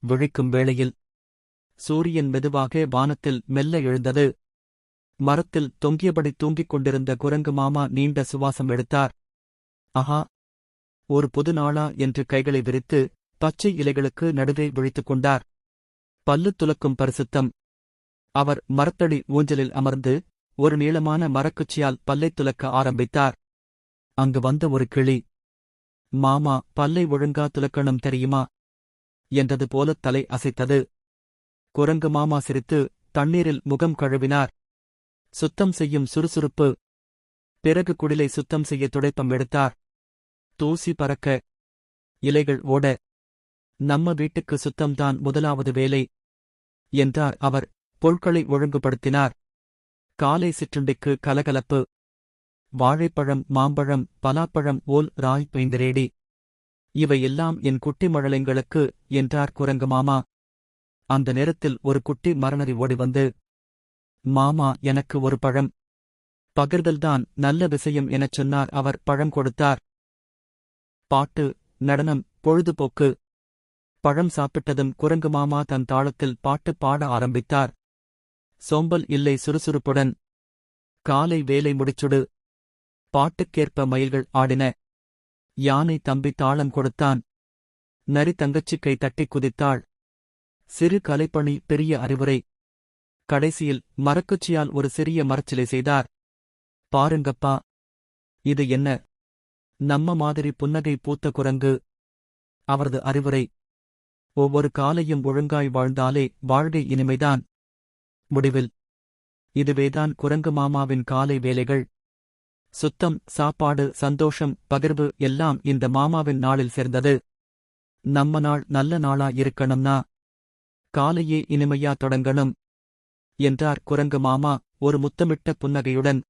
விழிக்கும் வேளையில் சூரியன் மெதுவாக வானத்தில் மெல்ல எழுந்தது. மரத்தில் தொங்கியபடி தூங்கிக் கொண்டிருந்த குரங்கு மாமா நீண்ட சுவாசம் எடுத்தார். ஆஹா, ஒரு புது நாளா என்று கைகளை விரித்து பச்சை இலைகளுக்கு நடுவே விழித்துக் கொண்டார். பல்லு துலக்கும் பரிசுத்தம். அவர் மரத்தடி ஊஞ்சலில் அமர்ந்து ஒரு நீளமான மரக்குச்சியால் பல்லைத் துலக்க ஆரம்பித்தார். அங்கு வந்த ஒரு கிளி, மாமா பல்லை ஒழுங்கா துலக்கணும் தெரியுமா என்றது போலத் தலை அசைத்தது. குரங்கு மாமா சிரித்து தண்ணீரில் முகம் கழுவினார். சுத்தம் செய்யும் சுறுசுறுப்பு. பிறகு குடிலை சுத்தம் செய்ய துடைப்பம் எடுத்தார். தூசி பறக்க, இலைகள் ஓட, நம்ம வீட்டுக்கு சுத்தம்தான் முதலாவது வேலை என்றார் அவர். பொருட்களை ஒழுங்குபடுத்தினார். காலை சிற்றுண்டிக்கு கலகலப்பு. வாழைப்பழம், மாம்பழம், பலாப்பழம், ஓல், ராய், பைந்தரேடி, இவையெல்லாம் என் குட்டி மழலைங்களுக்கு என்றார் குரங்கு மாமா. அந்த நேரத்தில் ஒரு குட்டி மரநரி ஓடி வந்து, மாமா எனக்கு ஒரு பழம். பகிர்தல்தான் நல்ல விஷயம் எனச் சொன்னார் அவர். பழம் கொடுத்தார். பாட்டு, நடனம், பொழுதுபோக்கு. பழம் சாப்பிட்டதும் குரங்கு மாமா தன் தாளத்தில் பாட்டு பாட ஆரம்பித்தார். சோம்பல் இல்லை, சுறுசுறுப்புடன். காலை வேலை முடிச்சுடு. பாட்டுக்கேற்ப மயில்கள் ஆடின. யானை தம்பி தாளம் கொடுத்தான். நரி தங்கச்சி கை தட்டிக் குதித்தாள். சிறு கலைப்பணி, பெரிய அறிவுரை. கடைசியில் மரக்குச்சியால் ஒரு சிறிய மரச்சிலை செய்தார். பாருங்கப்பா, இது என்ன? நம்ம மாதிரி புன்னகை பூத்த குரங்கு. அவரது அறிவுரை, ஒவ்வொரு காலையும் ஒழுங்காய் வாழ்ந்தாலே வாழ்க்கை இனிமைதான். முடிவில் இதுவேதான் குரங்கு மாமாவின் காலை வேலைகள். சுத்தம், சாப்பாடு, சந்தோஷம், பகிர்வு எல்லாம் இந்த மாமாவின் நாளில் சேர்ந்தது. நம்ம நாள் நல்ல நாளா இருக்கணும்னா காலையே இனிமையா தொடங்கணும் என்றார் குரங்கு மாமா ஒரு முத்தமிட்ட புன்னகையுடன்.